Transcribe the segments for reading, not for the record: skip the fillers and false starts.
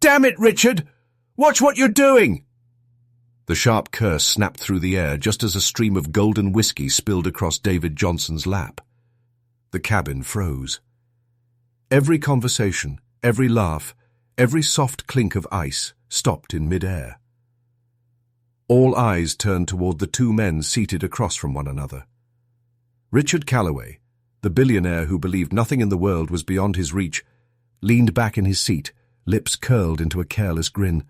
Damn it, Richard! Watch what you're doing! The sharp curse snapped through the air just as a stream of golden whiskey spilled across David Johnson's lap. The cabin froze. Every conversation, every laugh, every soft clink of ice stopped in mid-air. All eyes turned toward the two men seated across from one another. Richard Calloway, the billionaire who believed nothing in the world was beyond his reach, leaned back in his seat, lips curled into a careless grin.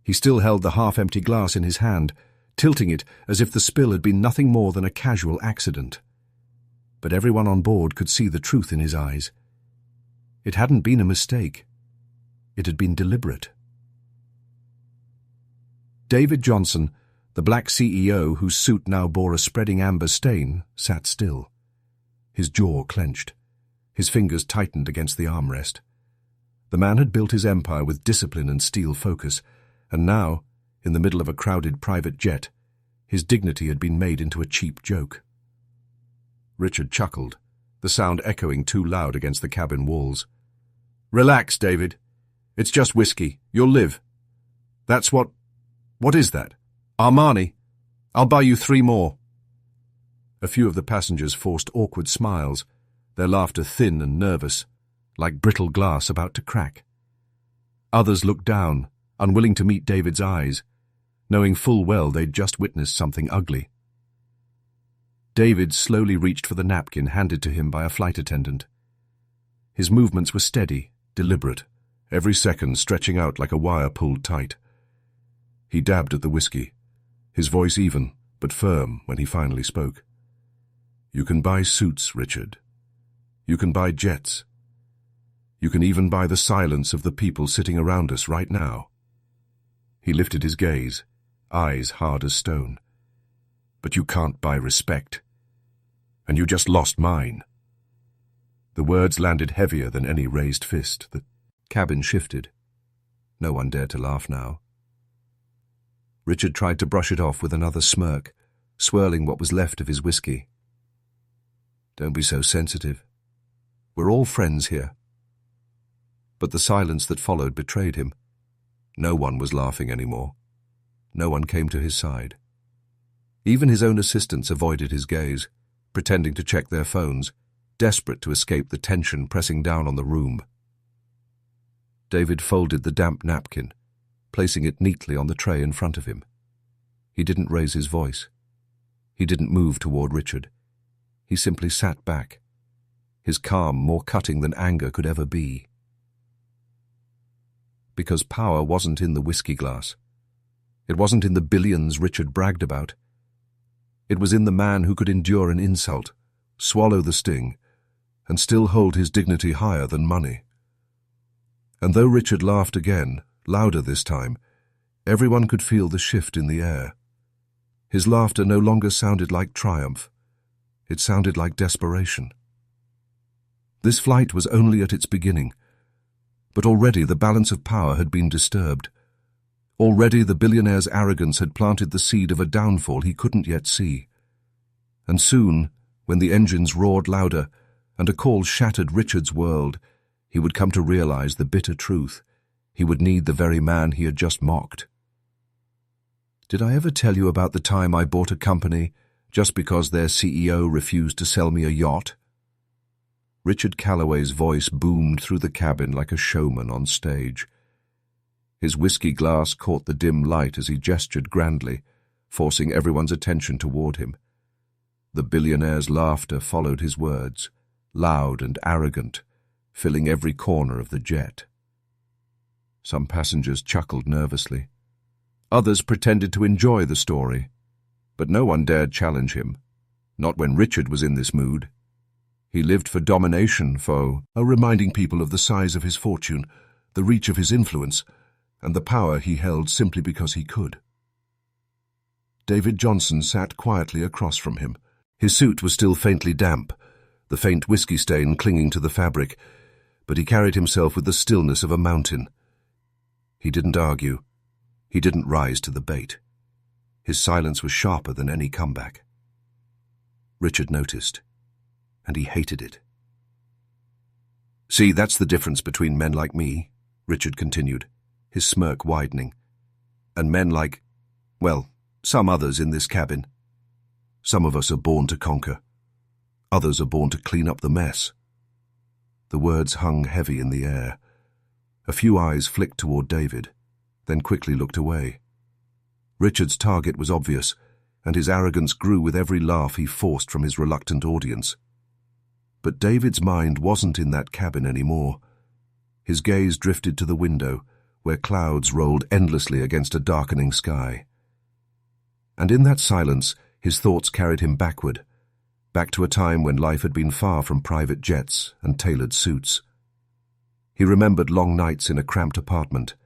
He still held the half-empty glass in his hand, tilting it as if the spill had been nothing more than a casual accident. But everyone on board could see the truth in his eyes. It hadn't been a mistake. It had been deliberate. David Johnson, the black CEO whose suit now bore a spreading amber stain, sat still. His jaw clenched. His fingers tightened against the armrest. The man had built his empire with discipline and steel focus, and now, in the middle of a crowded private jet, his dignity had been made into a cheap joke. Richard chuckled, the sound echoing too loud against the cabin walls. "Relax, David. It's just whiskey. You'll live. That's what is that? Armani? I'll buy you 3 more. A few of the passengers forced awkward smiles, their laughter thin and nervous, like brittle glass about to crack. Others looked down, unwilling to meet David's eyes, knowing full well they'd just witnessed something ugly. David slowly reached for the napkin handed to him by a flight attendant. His movements were steady, deliberate, every second stretching out like a wire pulled tight. He dabbed at the whiskey, his voice even, but firm when he finally spoke. "You can buy suits, Richard. You can buy jets. You can even buy the silence of the people sitting around us right now." He lifted his gaze, eyes hard as stone. "But you can't buy respect. And you just lost mine." The words landed heavier than any raised fist. The cabin shifted. No one dared to laugh now. Richard tried to brush it off with another smirk, swirling what was left of his whiskey. "Don't be so sensitive. We're all friends here." But the silence that followed betrayed him. No one was laughing anymore. No one came to his side. Even his own assistants avoided his gaze, pretending to check their phones, desperate to escape the tension pressing down on the room. David folded the damp napkin, placing it neatly on the tray in front of him. He didn't raise his voice. He didn't move toward Richard. He simply sat back, his calm more cutting than anger could ever be. Because power wasn't in the whiskey glass. It wasn't in the billions Richard bragged about. It was in the man who could endure an insult, swallow the sting, and still hold his dignity higher than money. And though Richard laughed again, louder this time, everyone could feel the shift in the air. His laughter no longer sounded like triumph. It sounded like desperation. This flight was only at its beginning, but already the balance of power had been disturbed. Already the billionaire's arrogance had planted the seed of a downfall he couldn't yet see. And soon, when the engines roared louder and a call shattered Richard's world, he would come to realize the bitter truth. He would need the very man he had just mocked. "Did I ever tell you about the time I bought a company just because their CEO refused to sell me a yacht?" Richard Calloway's voice boomed through the cabin like a showman on stage. His whiskey glass caught the dim light as he gestured grandly, forcing everyone's attention toward him. The billionaire's laughter followed his words, loud and arrogant, filling every corner of the jet. Some passengers chuckled nervously. Others pretended to enjoy the story, but no one dared challenge him, not when Richard was in this mood. He lived for domination, reminding people of the size of his fortune, the reach of his influence, and the power he held simply because he could. David Johnson sat quietly across from him. His suit was still faintly damp, the faint whiskey stain clinging to the fabric, but he carried himself with the stillness of a mountain. He didn't argue. He didn't rise to the bait. His silence was sharper than any comeback. Richard noticed, and he hated it. "See, that's the difference between men like me," Richard continued, his smirk widening. And men like, well, some others in this cabin. Some of us are born to conquer. Others are born to clean up the mess. The words hung heavy in the air. A few eyes flicked toward David, then quickly looked away. Richard's target was obvious, and his arrogance grew with every laugh he forced from his reluctant audience. But David's mind wasn't in that cabin anymore. His gaze drifted to the window, where clouds rolled endlessly against a darkening sky. And in that silence, his thoughts carried him backward, back to a time when life had been far from private jets and tailored suits. He remembered long nights in a cramped apartment,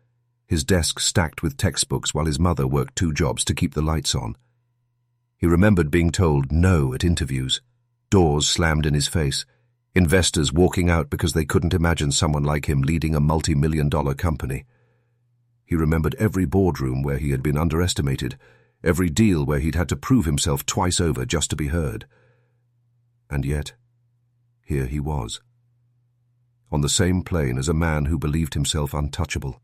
his desk stacked with textbooks while his mother worked 2 jobs to keep the lights on. He remembered being told no at interviews, doors slammed in his face, investors walking out because they couldn't imagine someone like him leading a multi-million-dollar company. He remembered every boardroom where he had been underestimated, every deal where he'd had to prove himself twice over just to be heard. And yet, here he was, on the same plane as a man who believed himself untouchable.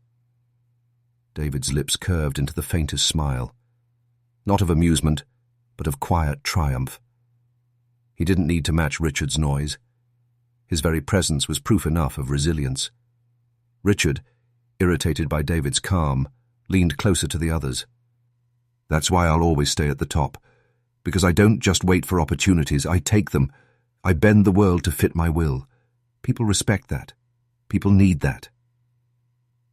David's lips curved into the faintest smile, not of amusement, but of quiet triumph. He didn't need to match Richard's noise. His very presence was proof enough of resilience. Richard, irritated by David's calm, leaned closer to the others. That's why I'll always stay at the top, because I don't just wait for opportunities, I take them. I bend the world to fit my will. People respect that. People need that.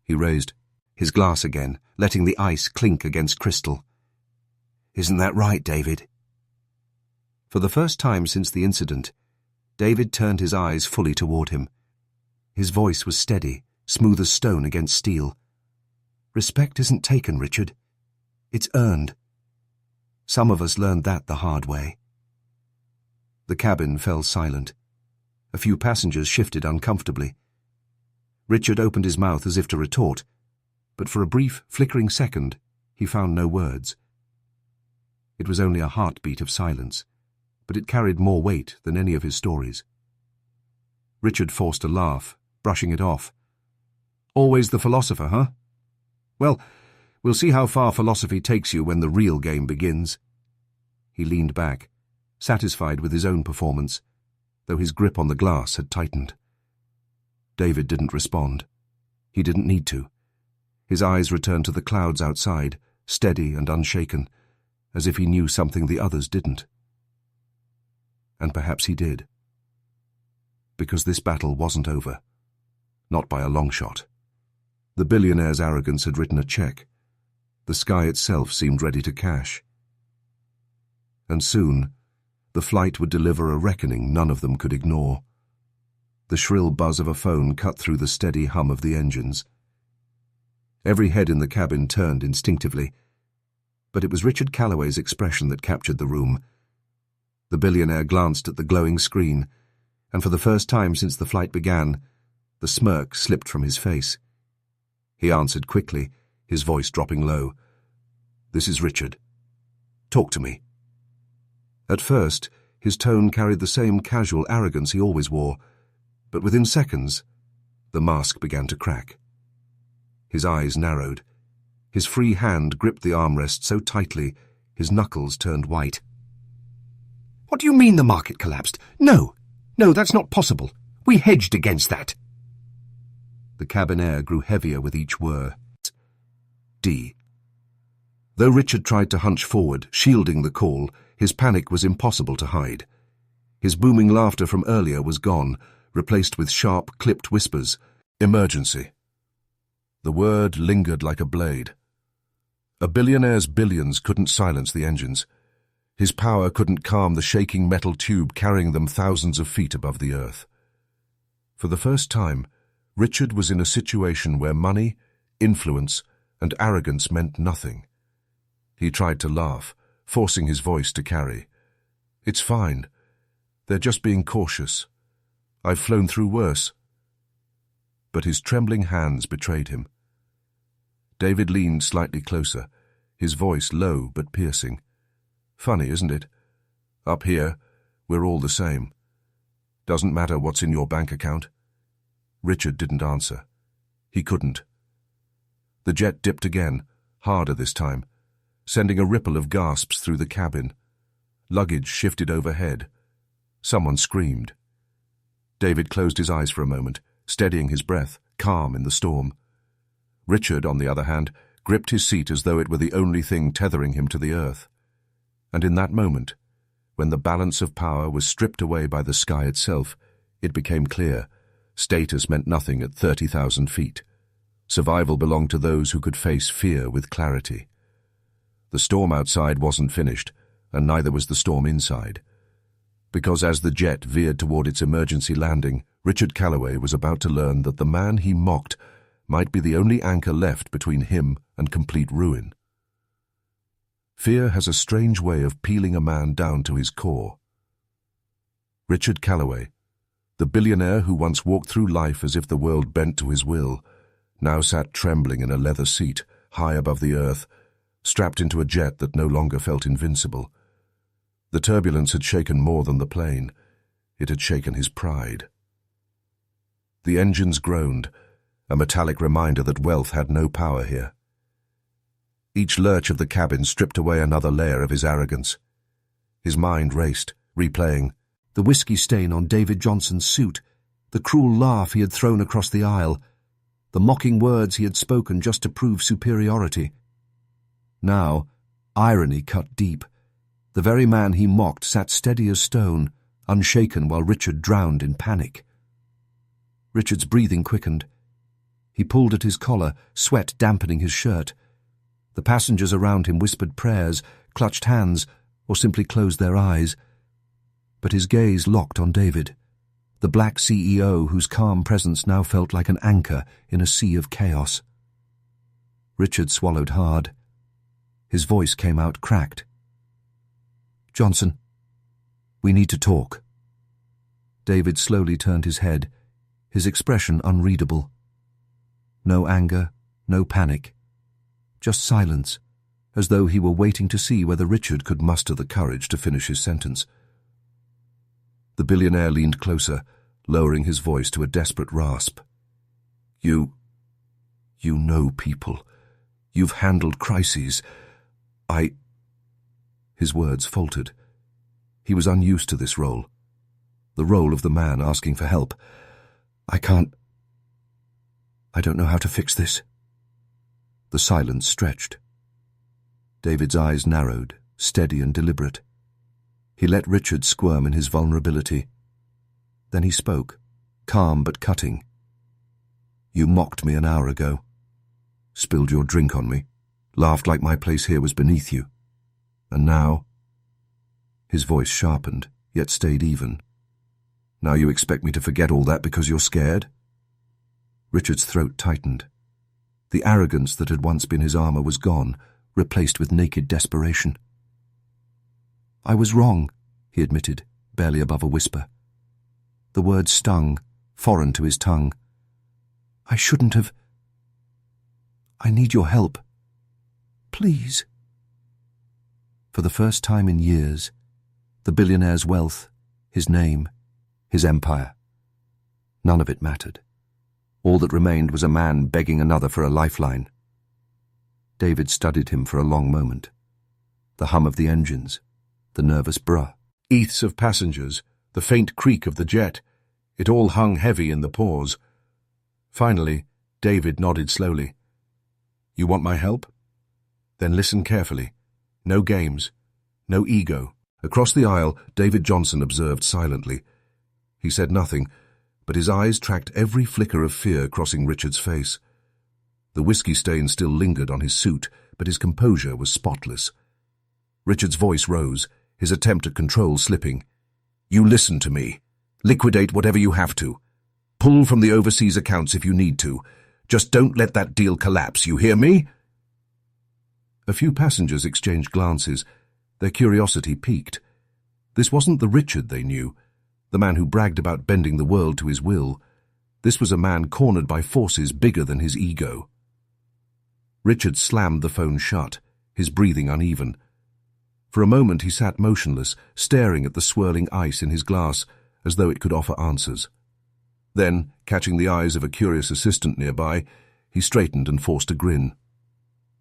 He raised his glass again, letting the ice clink against crystal. Isn't that right, David? For the first time since the incident, David turned his eyes fully toward him. His voice was steady, smooth as stone against steel. Respect isn't taken, Richard. It's earned. Some of us learned that the hard way. The cabin fell silent. A few passengers shifted uncomfortably. Richard opened his mouth as if to retort, but for a brief, flickering second, he found no words. It was only a heartbeat of silence, but it carried more weight than any of his stories. Richard forced a laugh, brushing it off. Always the philosopher, huh? Well, we'll see how far philosophy takes you when the real game begins. He leaned back, satisfied with his own performance, though his grip on the glass had tightened. David didn't respond. He didn't need to. His eyes returned to the clouds outside, steady and unshaken, as if he knew something the others didn't. And perhaps he did. Because this battle wasn't over. Not by a long shot. The billionaire's arrogance had written a check. The sky itself seemed ready to cash. And soon, the flight would deliver a reckoning none of them could ignore. The shrill buzz of a phone cut through the steady hum of the engines. Every head in the cabin turned instinctively, but it was Richard Calloway's expression that captured the room. The billionaire glanced at the glowing screen, and for the first time since the flight began, the smirk slipped from his face. He answered quickly, his voice dropping low. "This is Richard. Talk to me." At first, his tone carried the same casual arrogance he always wore, but within seconds, the mask began to crack. His eyes narrowed. His free hand gripped the armrest so tightly, his knuckles turned white. "What do you mean the market collapsed? No, that's not possible. We hedged against that." The cabin air grew heavier with each whir. D. Though Richard tried to hunch forward, shielding the call, his panic was impossible to hide. His booming laughter from earlier was gone, replaced with sharp, clipped whispers. Emergency. The word lingered like a blade. A billionaire's billions couldn't silence the engines. His power couldn't calm the shaking metal tube carrying them thousands of feet above the earth. For the first time, Richard was in a situation where money, influence, and arrogance meant nothing. He tried to laugh, forcing his voice to carry. "It's fine. They're just being cautious. I've flown through worse." But his trembling hands betrayed him. David leaned slightly closer, his voice low but piercing. "Funny, isn't it? Up here, we're all the same. Doesn't matter what's in your bank account." Richard didn't answer. He couldn't. The jet dipped again, harder this time, sending a ripple of gasps through the cabin. Luggage shifted overhead. Someone screamed. David closed his eyes for a moment, steadying his breath, calm in the storm. Richard, on the other hand, gripped his seat as though it were the only thing tethering him to the earth. And in that moment, when the balance of power was stripped away by the sky itself, it became clear. Status meant nothing at 30,000 feet. Survival belonged to those who could face fear with clarity. The storm outside wasn't finished, and neither was the storm inside. Because as the jet veered toward its emergency landing, Richard Calloway was about to learn that the man he mocked might be the only anchor left between him and complete ruin. Fear has a strange way of peeling a man down to his core. Richard Calloway, the billionaire who once walked through life as if the world bent to his will, now sat trembling in a leather seat, high above the earth, strapped into a jet that no longer felt invincible. The turbulence had shaken more than the plane. It had shaken his pride. The engines groaned, a metallic reminder that wealth had no power here. Each lurch of the cabin stripped away another layer of his arrogance. His mind raced, replaying the whiskey stain on David Johnson's suit, the cruel laugh he had thrown across the aisle, the mocking words he had spoken just to prove superiority. Now, irony cut deep. The very man he mocked sat steady as stone, unshaken while Richard drowned in panic. Richard's breathing quickened. He pulled at his collar, sweat dampening his shirt. The passengers around him whispered prayers, clutched hands, or simply closed their eyes. But his gaze locked on David, the black CEO whose calm presence now felt like an anchor in a sea of chaos. Richard swallowed hard. His voice came out cracked. "Johnson, we need to talk." David slowly turned his head, his expression unreadable. No anger, no panic. Just silence, as though he were waiting to see whether Richard could muster the courage to finish his sentence. The billionaire leaned closer, lowering his voice to a desperate rasp. You know people. You've handled crises. His words faltered. He was unused to this role. The role of the man asking for help. I don't know how to fix this." The silence stretched. David's eyes narrowed, steady and deliberate. He let Richard squirm in his vulnerability. Then he spoke, calm but cutting. "You mocked me an hour ago. Spilled your drink on me. Laughed like my place here was beneath you. And now—" His voice sharpened, yet stayed even. "Now you expect me to forget all that because you're scared?" Richard's throat tightened. The arrogance that had once been his armor was gone, replaced with naked desperation. "I was wrong," he admitted, barely above a whisper. The words stung, foreign to his tongue. "I shouldn't have. I need your help. Please." For the first time in years, the billionaire's wealth, his name, his empire, none of it mattered. All that remained was a man begging another for a lifeline. David studied him for a long moment. The hum of the engines, the nervous bruh, eaths of passengers, the faint creak of the jet, it all hung heavy in the pause. Finally, David nodded slowly. "You want my help? Then listen carefully. No games, no ego." Across the aisle, David Johnson observed silently. He said nothing, but his eyes tracked every flicker of fear crossing Richard's face. The whiskey stain still lingered on his suit, but his composure was spotless. Richard's voice rose, his attempt at control slipping. "You listen to me. Liquidate whatever you have to. Pull from the overseas accounts if you need to. Just don't let that deal collapse, you hear me?" A few passengers exchanged glances. Their curiosity piqued. This wasn't the Richard they knew, the man who bragged about bending the world to his will. This was a man cornered by forces bigger than his ego. Richard slammed the phone shut, his breathing uneven. For a moment he sat motionless, staring at the swirling ice in his glass, as though it could offer answers. Then, catching the eyes of a curious assistant nearby, he straightened and forced a grin.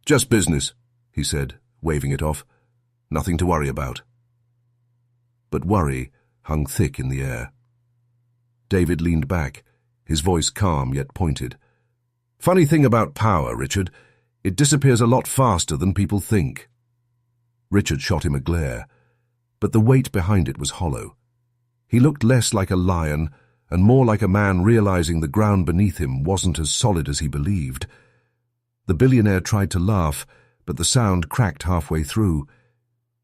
"Just business," he said, waving it off. "Nothing to worry about." But worry hung thick in the air. David leaned back, his voice calm yet pointed. "Funny thing about power, Richard. It disappears a lot faster than people think." Richard shot him a glare, but the weight behind it was hollow. He looked less like a lion and more like a man realizing the ground beneath him wasn't as solid as he believed. The billionaire tried to laugh, but the sound cracked halfway through.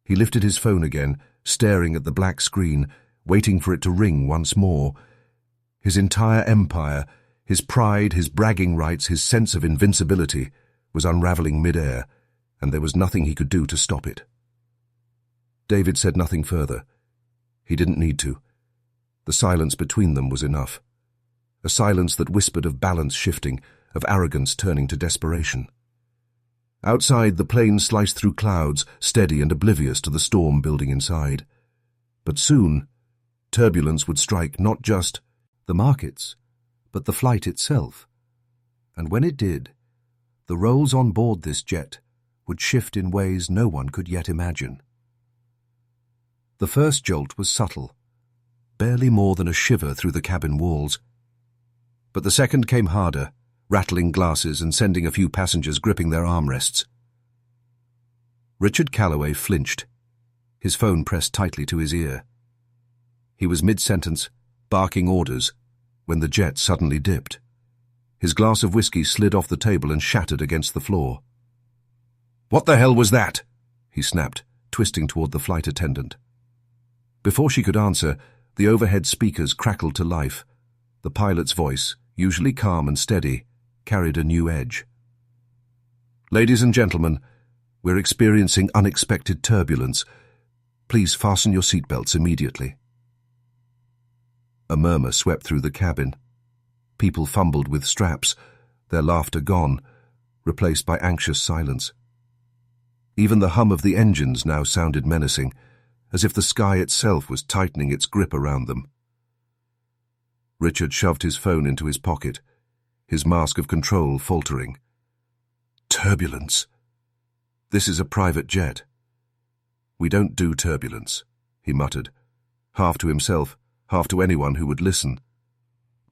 He lifted his phone again, staring at the black screen, waiting for it to ring once more. His entire empire, his pride, his bragging rights, his sense of invincibility, was unraveling mid-air, and there was nothing he could do to stop it. David said nothing further. He didn't need to. The silence between them was enough. A silence that whispered of balance shifting, of arrogance turning to desperation. Outside, the plane sliced through clouds, steady and oblivious to the storm building inside. But soon, turbulence would strike not just the markets, but the flight itself. And when it did, the roles on board this jet would shift in ways no one could yet imagine. The first jolt was subtle, barely more than a shiver through the cabin walls. But the second came harder, rattling glasses and sending a few passengers gripping their armrests. Richard Calloway flinched, his phone pressed tightly to his ear. He was mid-sentence, barking orders, when the jet suddenly dipped. His glass of whiskey slid off the table and shattered against the floor. "What the hell was that?" he snapped, twisting toward the flight attendant. Before she could answer, the overhead speakers crackled to life. The pilot's voice, usually calm and steady, carried a new edge. "Ladies and gentlemen, we're experiencing unexpected turbulence. Please fasten your seatbelts immediately." A murmur swept through the cabin. People fumbled with straps, their laughter gone, replaced by anxious silence. Even the hum of the engines now sounded menacing, as if the sky itself was tightening its grip around them. Richard shoved his phone into his pocket, his mask of control faltering. "Turbulence. This is a private jet. We don't do turbulence," he muttered, half to himself, half to anyone who would listen.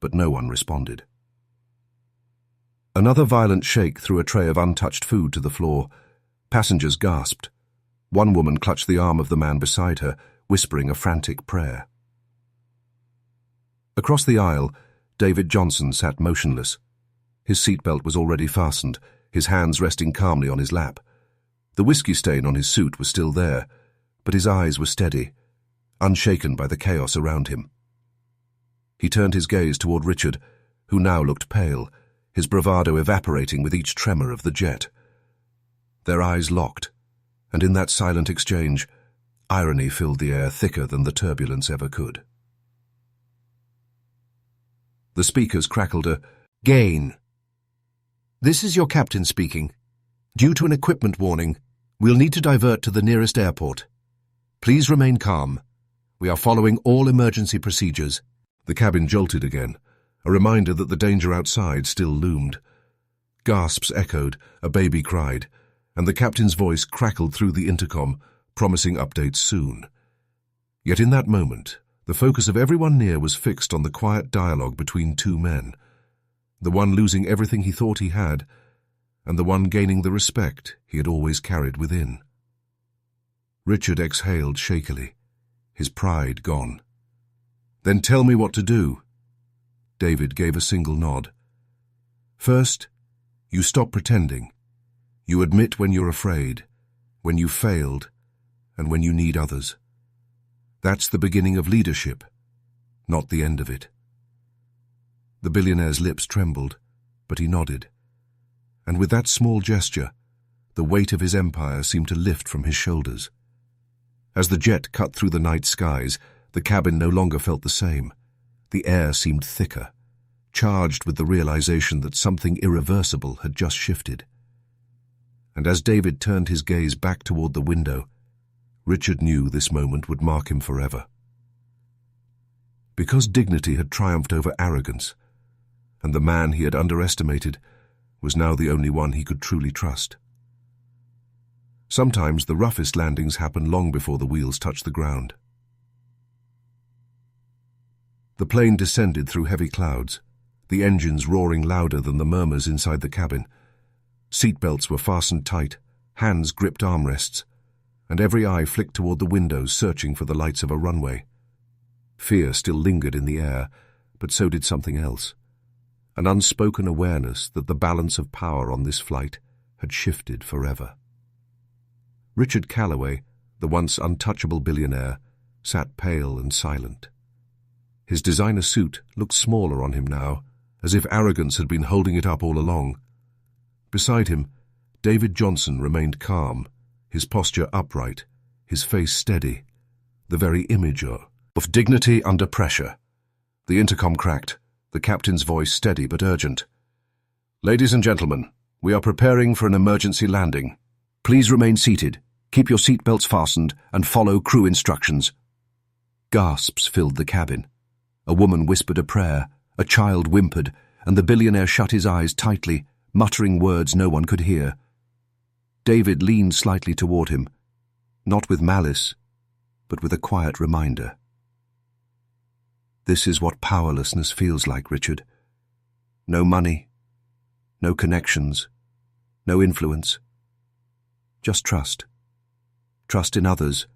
But no one responded. Another violent shake threw a tray of untouched food to the floor. Passengers gasped. One woman clutched the arm of the man beside her, whispering a frantic prayer. Across the aisle, David Johnson sat motionless. His seatbelt was already fastened, his hands resting calmly on his lap. The whiskey stain on his suit was still there, but his eyes were steady, unshaken by the chaos around him. He turned his gaze toward Richard, who now looked pale, his bravado evaporating with each tremor of the jet. Their eyes locked, and in that silent exchange, irony filled the air thicker than the turbulence ever could. The speakers crackled a "Gain." "This is your captain speaking. Due to an equipment warning, we'll need to divert to the nearest airport. Please remain calm. We are following all emergency procedures." The cabin jolted again, a reminder that the danger outside still loomed. Gasps echoed, a baby cried, and the captain's voice crackled through the intercom, promising updates soon. Yet in that moment, the focus of everyone near was fixed on the quiet dialogue between two men, the one losing everything he thought he had, and the one gaining the respect he had always carried within. Richard exhaled shakily, his pride gone. "Then tell me what to do." David gave a single nod. "First, you stop pretending. You admit when you're afraid, when you failed, and when you need others. That's the beginning of leadership, not the end of it." The billionaire's lips trembled, but he nodded. And with that small gesture, the weight of his empire seemed to lift from his shoulders. As the jet cut through the night skies, the cabin no longer felt the same. The air seemed thicker, charged with the realization that something irreversible had just shifted. And as David turned his gaze back toward the window, Richard knew this moment would mark him forever. Because dignity had triumphed over arrogance, and the man he had underestimated was now the only one he could truly trust. Sometimes the roughest landings happen long before the wheels touch the ground. The plane descended through heavy clouds, the engines roaring louder than the murmurs inside the cabin. Seatbelts were fastened tight, hands gripped armrests, and every eye flicked toward the windows searching for the lights of a runway. Fear still lingered in the air, but so did something else. An unspoken awareness that the balance of power on this flight had shifted forever. Richard Calloway, the once untouchable billionaire, sat pale and silent. His designer suit looked smaller on him now, as if arrogance had been holding it up all along. Beside him, David Johnson remained calm, his posture upright, his face steady, the very image of dignity under pressure. The intercom cracked, the captain's voice steady but urgent. "Ladies and gentlemen, we are preparing for an emergency landing. Please remain seated, keep your seatbelts fastened, and follow crew instructions." Gasps filled the cabin. A woman whispered a prayer, a child whimpered, and the billionaire shut his eyes tightly, muttering words no one could hear. David leaned slightly toward him, not with malice, but with a quiet reminder. "This is what powerlessness feels like, Richard. No money, no connections, no influence. Just trust. Trust in others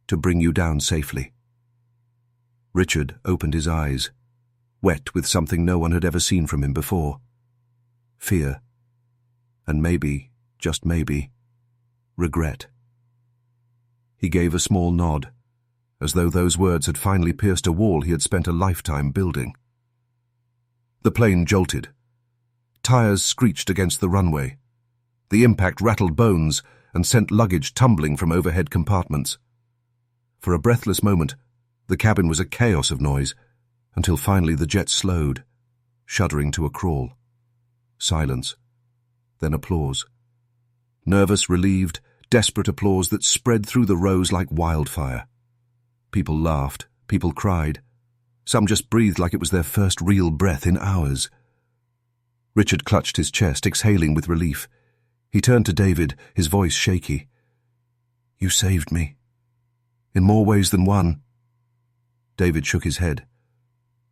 to bring you down safely." Richard opened his eyes, wet with something no one had ever seen from him before. Fear. And maybe, just maybe, regret. He gave a small nod, as though those words had finally pierced a wall he had spent a lifetime building. The plane jolted. Tires screeched against the runway. The impact rattled bones and sent luggage tumbling from overhead compartments. For a breathless moment, the cabin was a chaos of noise, until finally the jet slowed, shuddering to a crawl. Silence. Then applause. Nervous, relieved, desperate applause that spread through the rows like wildfire. People laughed, people cried. Some just breathed like it was their first real breath in hours. Richard clutched his chest, exhaling with relief. He turned to David, his voice shaky. "You saved me. In more ways than one." David shook his head.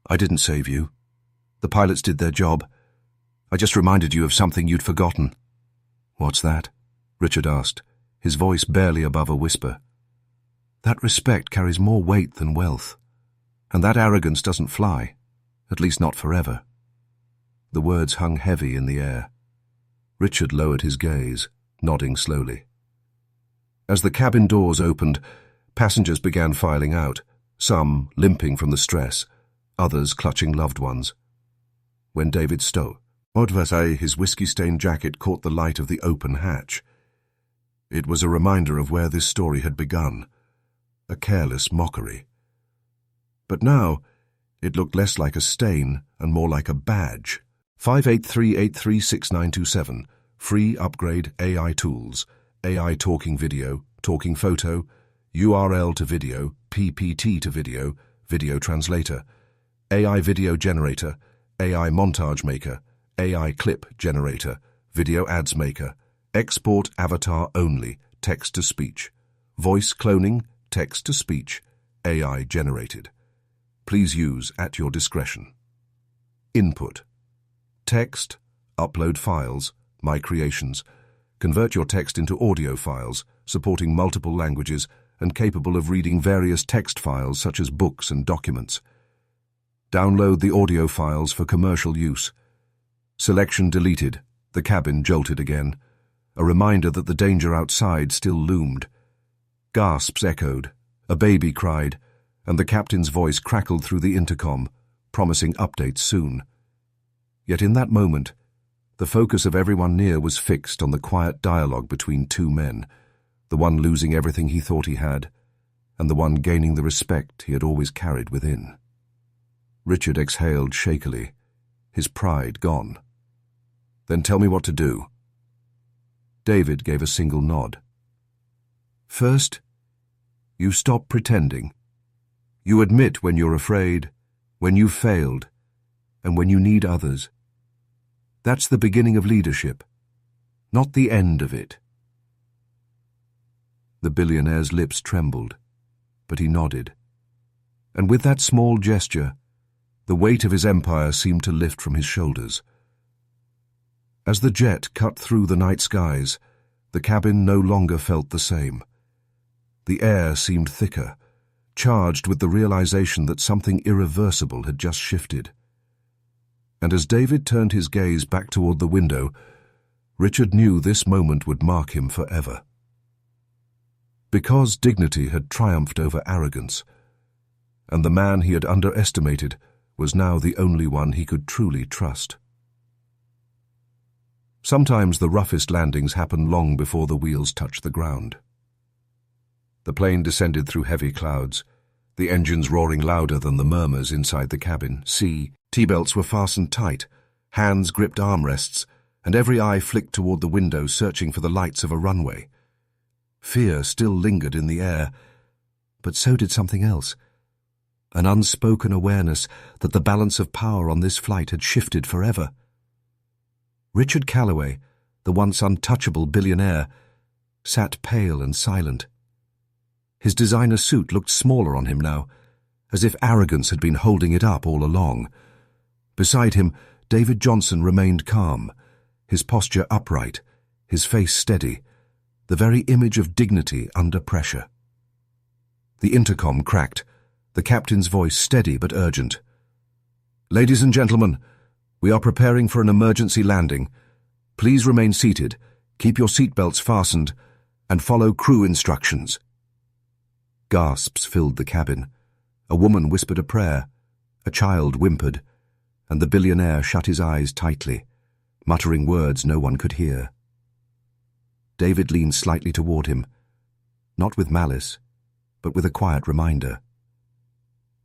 "I didn't save you. The pilots did their job. I just reminded you of something you'd forgotten." "What's that?" Richard asked, his voice barely above a whisper. "That respect carries more weight than wealth, and that arrogance doesn't fly, at least not forever." The words hung heavy in the air. Richard lowered his gaze, nodding slowly. As the cabin doors opened, passengers began filing out, some limping from the stress, others clutching loved ones. When David stopped, his whiskey-stained jacket caught the light of the open hatch. It was a reminder of where this story had begun, a careless mockery. But now, it looked less like a stain and more like a badge. 583836927, free upgrade AI tools, AI talking video, talking photo, URL to video, PPT to video, video translator, AI video generator, AI montage maker, AI clip generator, video ads maker, export avatar only, text-to-speech, voice cloning, text-to-speech, AI generated. Please use at your discretion. Input. Text, upload files, my creations. Convert your text into audio files, supporting multiple languages and capable of reading various text files such as books and documents. Download the audio files for commercial use. Selection deleted. The cabin jolted again, a reminder that the danger outside still loomed. Gasps echoed, a baby cried, and the captain's voice crackled through the intercom, promising updates soon. Yet in that moment, the focus of everyone near was fixed on the quiet dialogue between two men, the one losing everything he thought he had, and the one gaining the respect he had always carried within. Richard exhaled shakily, his pride gone. "Then tell me what to do." David gave a single nod. "First, you stop pretending. You admit when you're afraid, when you've failed, and when you need others. That's the beginning of leadership, not the end of it. The billionaire's lips trembled, but he nodded. And with that small gesture, the weight of his empire seemed to lift from his shoulders. As the jet cut through the night skies, the cabin no longer felt the same. The air seemed thicker, charged with the realization that something irreversible had just shifted. And as David turned his gaze back toward the window, Richard knew this moment would mark him forever. Because dignity had triumphed over arrogance, and the man he had underestimated was now the only one he could truly trust. Sometimes the roughest landings happen long before the wheels touch the ground. The plane descended through heavy clouds, the engines roaring louder than the murmurs inside the cabin. T-belts were fastened tight, hands gripped armrests, and every eye flicked toward the window searching for the lights of a runway. Fear still lingered in the air, but so did something else. An unspoken awareness that the balance of power on this flight had shifted forever. Richard Calloway, the once untouchable billionaire, sat pale and silent. His designer suit looked smaller on him now, as if arrogance had been holding it up all along. Beside him, David Johnson remained calm, his posture upright, his face steady, the very image of dignity under pressure. The intercom cracked, the captain's voice steady but urgent. "Ladies and gentlemen, we are preparing for an emergency landing. Please remain seated, keep your seatbelts fastened, and follow crew instructions." Gasps filled the cabin. A woman whispered a prayer, a child whimpered, and the billionaire shut his eyes tightly, muttering words no one could hear. David leaned slightly toward him, not with malice, but with a quiet reminder.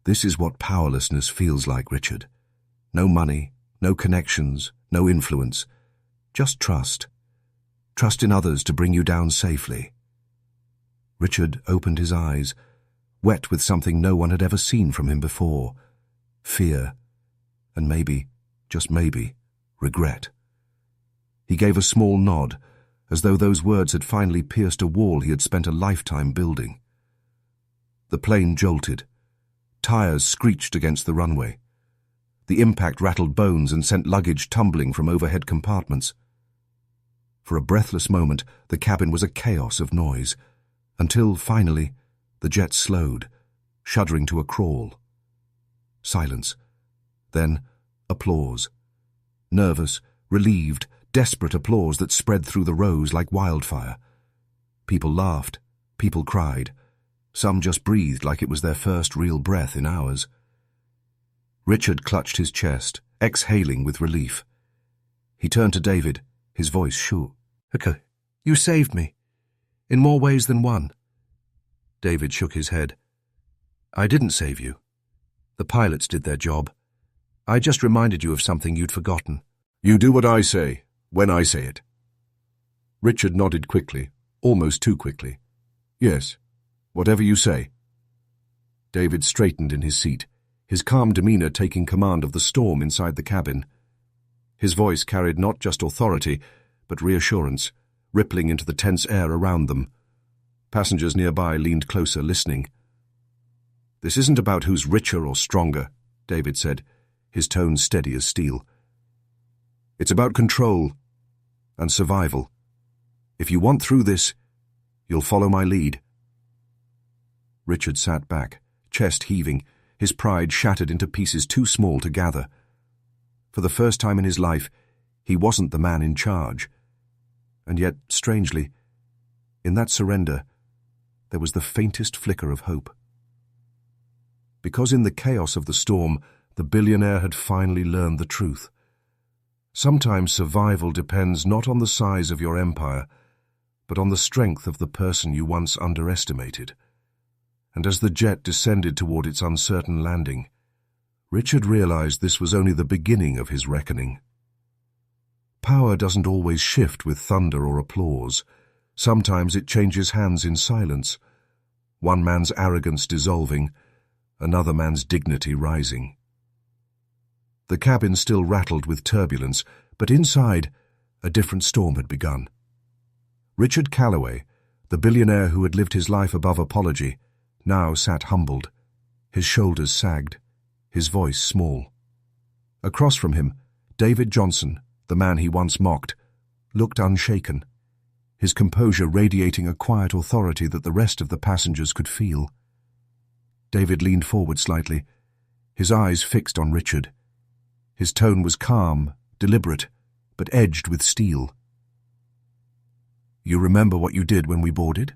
"This is what powerlessness feels like, Richard. No money, no connections, no influence. Just trust. Trust in others to bring you down safely." Richard opened his eyes, wet with something no one had ever seen from him before. Fear, and maybe, just maybe, regret. He gave a small nod, as though those words had finally pierced a wall he had spent a lifetime building. The plane jolted. Tires screeched against the runway. The impact rattled bones and sent luggage tumbling from overhead compartments. For a breathless moment, the cabin was a chaos of noise, until, finally, the jet slowed, shuddering to a crawl. Silence. Then, applause. Nervous, relieved, desperate applause that spread through the rows like wildfire. People laughed, people cried. Some just breathed like it was their first real breath in hours. Richard clutched his chest, exhaling with relief. He turned to David, his voice shook. "Okay, you saved me. In more ways than one." David shook his head. "I didn't save you. The pilots did their job. I just reminded you of something you'd forgotten." "You do what I say, when I say it." Richard nodded quickly, almost too quickly. "Yes, whatever you say." David straightened in his seat, his calm demeanor taking command of the storm inside the cabin. His voice carried not just authority, but reassurance, rippling into the tense air around them. Passengers nearby leaned closer, listening. "This isn't about who's richer or stronger," David said, his tone steady as steel. "It's about control and survival. If you want through this, you'll follow my lead." Richard sat back, chest heaving, his pride shattered into pieces too small to gather. For the first time in his life, he wasn't the man in charge. And yet, strangely, in that surrender, there was the faintest flicker of hope. Because in the chaos of the storm, the billionaire had finally learned the truth. Sometimes survival depends not on the size of your empire, but on the strength of the person you once underestimated. And as the jet descended toward its uncertain landing, Richard realized this was only the beginning of his reckoning. Power doesn't always shift with thunder or applause. Sometimes it changes hands in silence, one man's arrogance dissolving, another man's dignity rising. The cabin still rattled with turbulence, but inside, a different storm had begun. Richard Calloway, the billionaire who had lived his life above apology, now sat humbled. His shoulders sagged, his voice small. Across from him, David Johnson, the man he once mocked, looked unshaken, his composure radiating a quiet authority that the rest of the passengers could feel. David leaned forward slightly, his eyes fixed on Richard. His tone was calm, deliberate, but edged with steel. "You remember what you did when we boarded?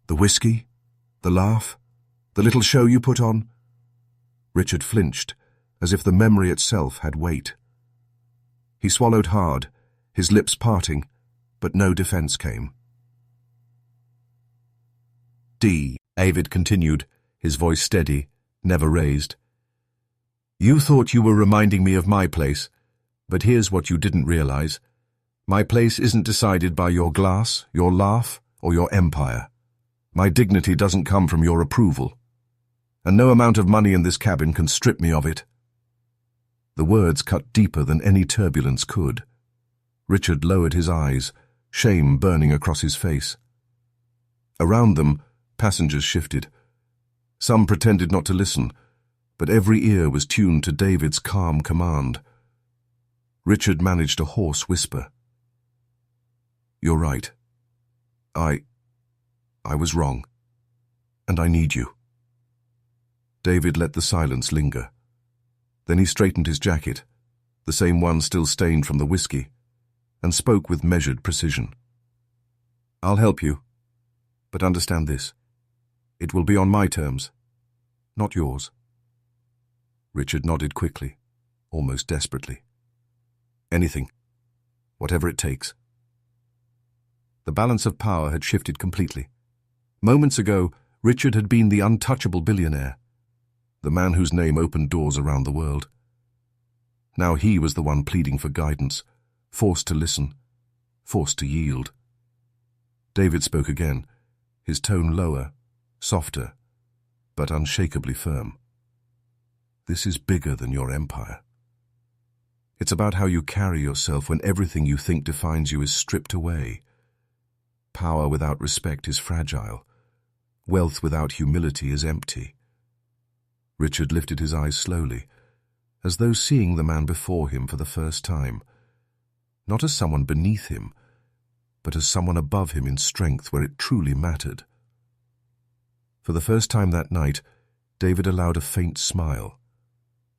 The whiskey? The laugh? The little show you put on?" Richard flinched, as if the memory itself had weight. He swallowed hard, his lips parting, but no defense came. David continued, his voice steady, never raised. "You thought you were reminding me of my place, but here's what you didn't realize. My place isn't decided by your glass, your laugh, or your empire. My dignity doesn't come from your approval. And no amount of money in this cabin can strip me of it." The words cut deeper than any turbulence could. Richard lowered his eyes, shame burning across his face. Around them, passengers shifted. Some pretended not to listen, but every ear was tuned to David's calm command. Richard managed a hoarse whisper. "You're right. I was wrong. And I need you." David let the silence linger. Then he straightened his jacket, the same one still stained from the whiskey, and spoke with measured precision. "I'll help you, but understand this. It will be on my terms, not yours." Richard nodded quickly, almost desperately. "Anything. Whatever it takes." The balance of power had shifted completely. Moments ago, Richard had been the untouchable billionaire, the man whose name opened doors around the world. Now he was the one pleading for guidance, forced to listen, forced to yield. David spoke again, his tone lower, softer, but unshakably firm. "This is bigger than your empire. It's about how you carry yourself when everything you think defines you is stripped away. Power without respect is fragile. Wealth without humility is empty." Richard lifted his eyes slowly, as though seeing the man before him for the first time, not as someone beneath him, but as someone above him in strength where it truly mattered. For the first time that night, David allowed a faint smile,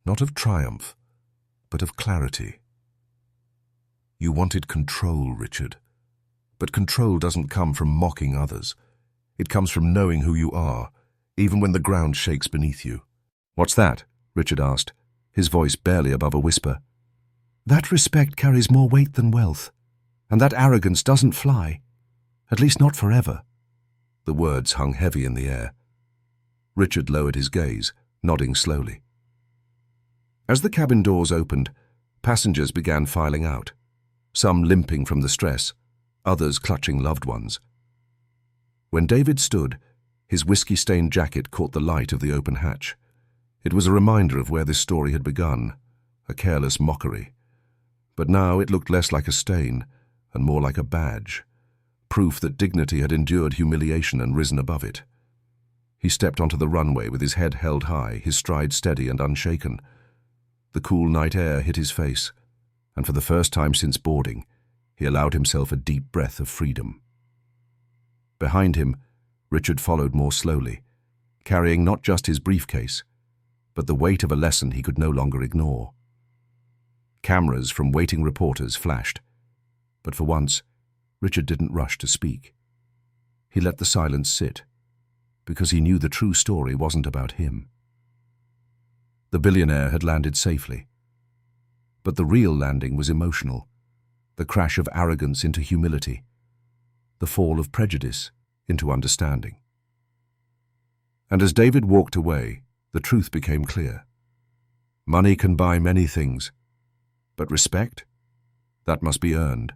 not of triumph, but of clarity. "You wanted control, Richard. But control doesn't come from mocking others. It comes from knowing who you are, even when the ground shakes beneath you." "What's that?" Richard asked, his voice barely above a whisper. "That respect carries more weight than wealth, and that arrogance doesn't fly, at least not forever." The words hung heavy in the air. Richard lowered his gaze, nodding slowly. As the cabin doors opened, passengers began filing out, some limping from the stress, others clutching loved ones. When David stood, his whiskey-stained jacket caught the light of the open hatch. It was a reminder of where this story had begun, a careless mockery. But now it looked less like a stain and more like a badge, proof that dignity had endured humiliation and risen above it. He stepped onto the runway with his head held high, his stride steady and unshaken. The cool night air hit his face, and for the first time since boarding, he allowed himself a deep breath of freedom. Behind him, Richard followed more slowly, carrying not just his briefcase, but the weight of a lesson he could no longer ignore. Cameras from waiting reporters flashed, but for once, Richard didn't rush to speak. He let the silence sit, because he knew the true story wasn't about him. The billionaire had landed safely, but the real landing was emotional, the crash of arrogance into humility, the fall of prejudice into understanding. And as David walked away, the truth became clear. Money can buy many things, but respect, that must be earned.